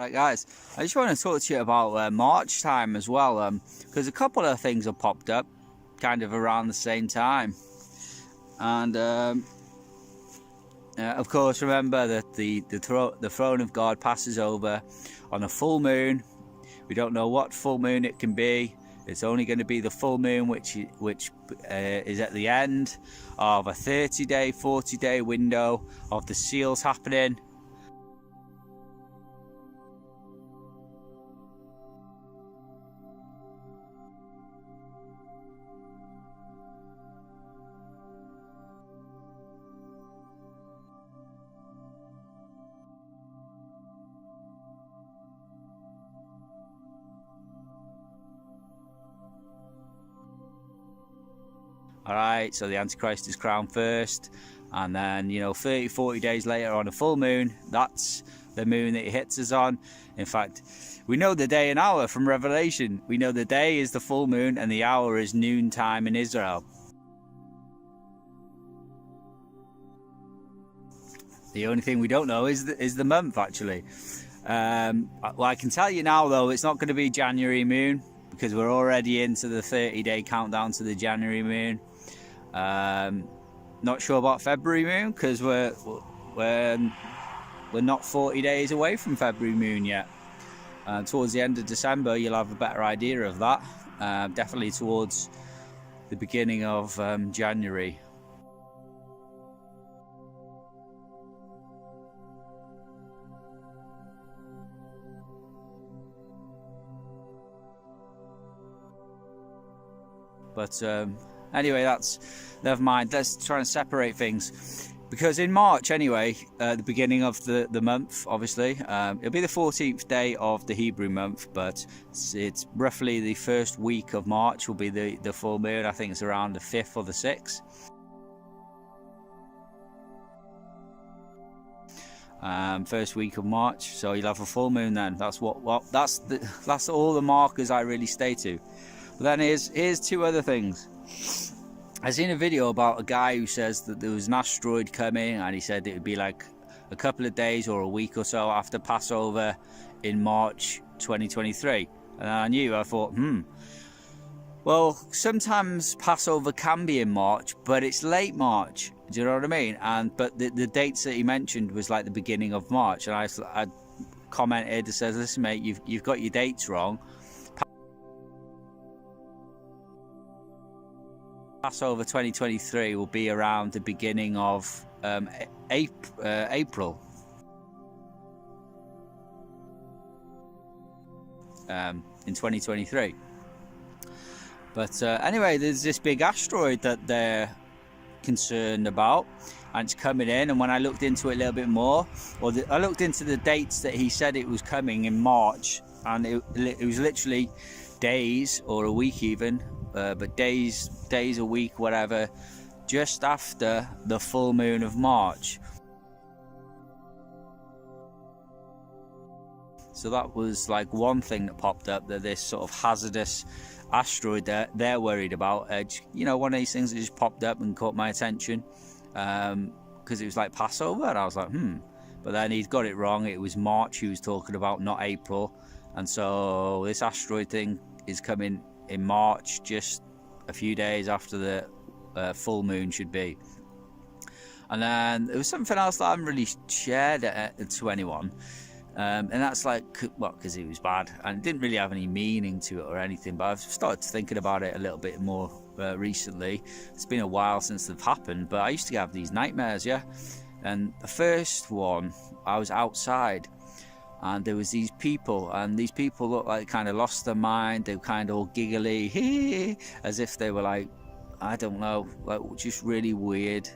Right, guys, I just want to talk to you about March time as well, because a couple of things have popped up kind of around the same time. And of course, remember that the throne of God passes over on a full moon. We don't know what full moon it can be. It's only going to be the full moon which is at the end of a 30-day, 40-day window of the seals happening. Alright, so the Antichrist is crowned first, and then 30-40 days later on a full moon, that's the moon that he hits us on. In fact, we know the day and hour from Revelation. We know the day is the full moon and the hour is noontime in Israel. The only thing we don't know is the month, actually. Well, I can tell you now though, it's not going to be January moon, because we're already into the 30-day countdown to the January moon. Not sure about February moon, because we're not 40 days away from February moon yet. Towards the end of December, you'll have a better idea of that. Definitely towards the beginning of January. But anyway, that's never mind. Let's try and separate things, because in March anyway, the beginning of the month, obviously, it'll be the 14th day of the Hebrew month, but it's roughly the first week of March will be the full moon. I think it's around the 5th or the 6th. First week of March, so you'll have a full moon then. That's that's all the markers I really stay to. But then here's two other things. I seen a video about a guy who says that there was an asteroid coming, and he said it would be like a couple of days or a week or so after Passover in March 2023. And I thought, well, sometimes Passover can be in March, but it's late March. Do you know what I mean? But the dates that he mentioned was like the beginning of March, and I commented and says, listen mate, you've got your dates wrong. Passover 2023 will be around the beginning of April. In 2023. But anyway, there's this big asteroid that they're concerned about, and it's coming in. And when I looked into it a little bit more, I looked into the dates that he said it was coming in March, and it was literally days or a week even, but days, a week, whatever, just after the full moon of March. So that was like one thing that popped up, that this sort of hazardous asteroid that they're worried about. One of these things that just popped up and caught my attention, because it was like Passover, and I was like, But then he'd got it wrong. It was March he was talking about, not April. And so this asteroid thing is coming in March, just a few days after the full moon should be. And then there was something else that I haven't really shared to anyone. And that's like, well, because it was bad and it didn't really have any meaning to it or anything, but I've started thinking about it a little bit more recently. It's been a while since they've happened, but I used to have these nightmares, yeah. And the first one, I was outside, and there was these people, and these people looked like kind of lost their mind. They were kind of all giggly, as if they were like, I don't know, like just really weird.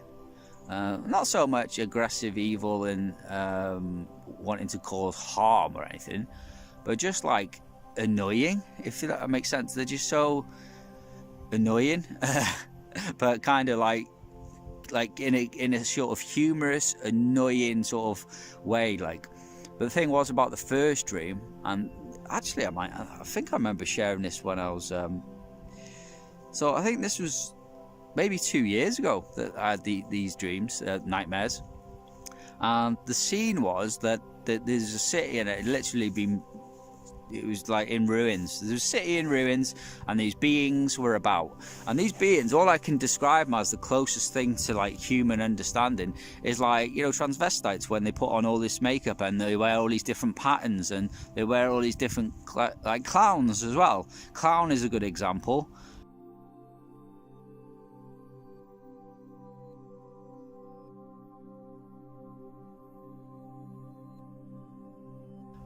Not so much aggressive, evil, and wanting to cause harm or anything, but just like annoying, if that makes sense. They're just so annoying, but kind of like in a sort of humorous, annoying sort of way. Like, but the thing was about the first dream, and actually I think I remember sharing this when I was so I think this was maybe 2 years ago that I had these dreams, nightmares. And the scene was that there's a city and it had literally been, it was like in ruins. There's a city in ruins, and these beings were about. And these beings, all I can describe them as, the closest thing to like human understanding, is like, you know, transvestites, when they put on all this makeup and they wear all these different patterns and they wear all these different, like clowns as well. Clown is a good example.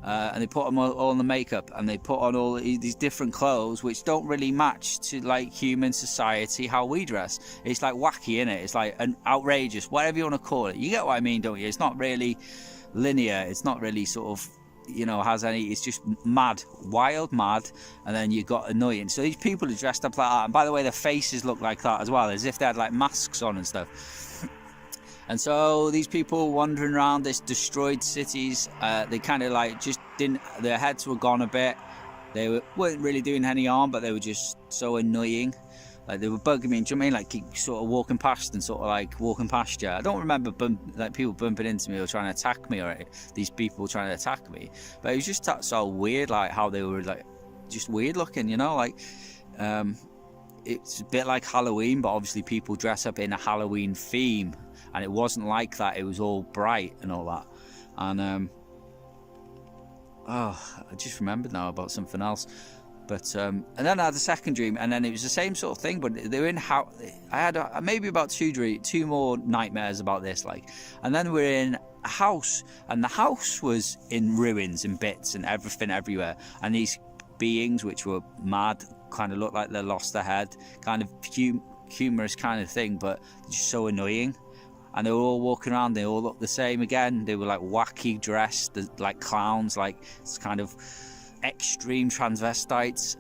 And they put them all in the makeup, and they put on all these different clothes which don't really match to like human society, how we dress. It's like wacky, innit? It's like an outrageous, whatever you want to call it. You get what I mean, don't you? It's not really linear. It's not really sort of, you know, has any, it's just mad, wild, mad, and then you got annoying. So these people are dressed up like that, and by the way, their faces look like that as well, as if they had like masks on and stuff. And so these people wandering around this destroyed cities, they kind of like just didn't, their heads were gone a bit. They weren't really doing any harm, but they were just so annoying. Like they were bugging me, do you know what I mean? Like keep sort of walking past and sort of like walking past you. I don't remember like people bumping into me or trying to attack me, or these people trying to attack me. But it was just so weird, like how they were like just weird looking, you know, like it's a bit like Halloween, but obviously people dress up in a Halloween theme. And it wasn't like that. It was all bright and all that. And I just remembered now about something else. But and then I had a second dream, and then it was the same sort of thing, but they were in how I had maybe about two more nightmares about this, like. And then we're in a house, and the house was in ruins and bits and everything everywhere. And these beings, which were mad, kind of looked like they lost their head, kind of humorous kind of thing, but just so annoying. And they were all walking around, they all looked the same again. They were like wacky dressed, like clowns, like it's kind of extreme transvestites.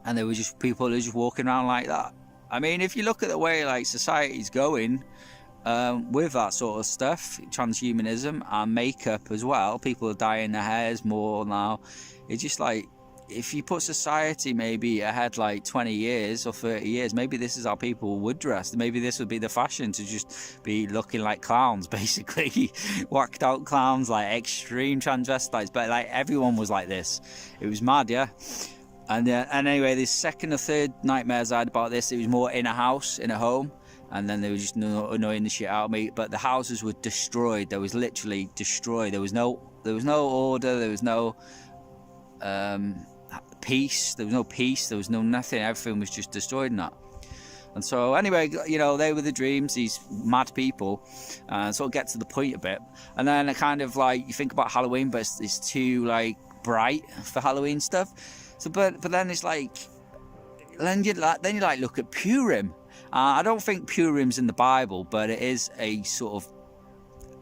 And they were just people who were just walking around like that. I mean, if you look at the way like society's going, with that sort of stuff, transhumanism and makeup as well, people are dyeing their hairs more now. It's just like, if you put society maybe ahead like 20 years or 30 years, maybe this is how people would dress. Maybe this would be the fashion, to just be looking like clowns, basically. Whacked out clowns, like extreme transvestites. But like everyone was like this. It was mad, yeah. And anyway, the second or third nightmares I had about this, it was more in a house, in a home. And then they were just annoying the shit out of me. But the houses were destroyed. They was literally destroyed. There was no order. There was no peace. There was no peace. There was no nothing. Everything was just destroyed and that. And so anyway, you know, they were the dreams, these mad people. Sort of get to the point a bit. And then it kind of like, you think about Halloween, but it's too like bright for Halloween stuff. So but then it's like, then you like look at Purim. I don't think Purim's in the Bible, but it is a sort of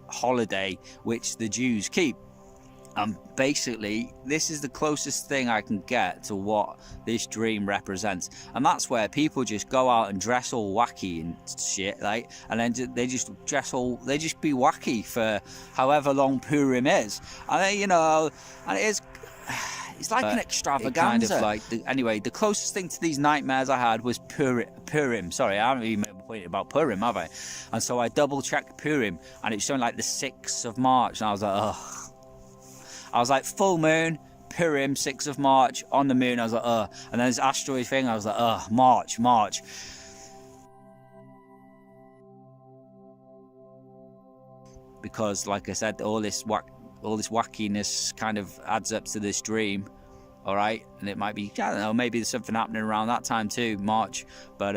holiday which the Jews keep. And basically, this is the closest thing I can get to what this dream represents. And that's where people just go out and dress all wacky and shit, like, and then they just be wacky for however long Purim is. And then, you know, and it's like an extravaganza. Kind of like anyway, the closest thing to these nightmares I had was Purim. Sorry, I haven't even made a point about Purim, have I? And so I double-checked Purim, and it was showing like the 6th of March, and I was like, ugh. I was like, full moon, Purim, 6th of March, on the moon, I was like, ugh. And then this asteroid thing, I was like, ugh, March. Because, like I said, all this wackiness kind of adds up to this dream, all right? And it might be, I don't know, maybe there's something happening around that time too, March. But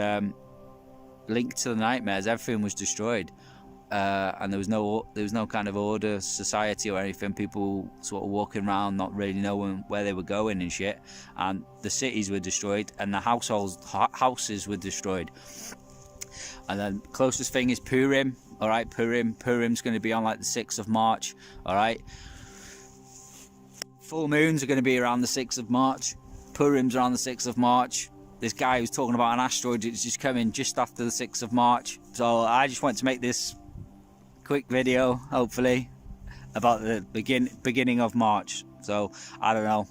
linked to the nightmares, everything was destroyed. And there was no kind of order, society or anything. People sort of walking around, not really knowing where they were going and shit. And the cities were destroyed, and the houses were destroyed. And then closest thing is Purim. All right, Purim's going to be on like the 6th of March. All right, full moons are going to be around the 6th of March. Purim's around the 6th of March. This guy who's talking about an asteroid is just coming just after the 6th of March. So I just want to make this quick video, hopefully, about the beginning of March. So I don't know.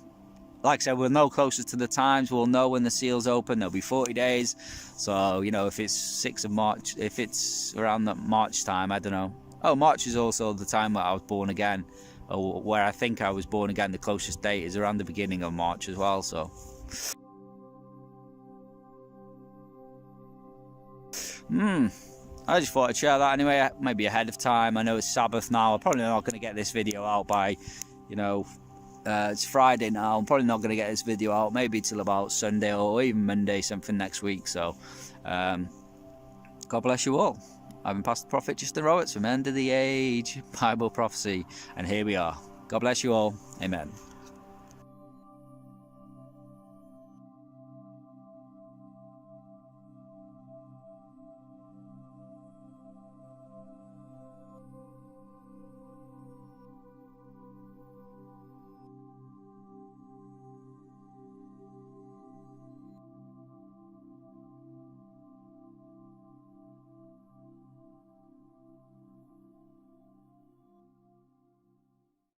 like I said, we'll know closer to the times. We'll know when the seals open. There'll be 40 days. So, you know, if it's 6th of March, if it's around that March time, I don't know. Oh, March is also the time that I was born again, or where I think I was born again. The closest date is around the beginning of March as well. So, I just thought I'd share that anyway, maybe ahead of time. I know it's Sabbath now. I'm probably not going to get this video out by, you know, it's Friday now. I'm probably not going to get this video out maybe till about Sunday or even Monday, something next week. So, God bless you all. I've been Pastor Prophet Justin Roberts from End of the Age Bible Prophecy, and here we are. God bless you all. Amen.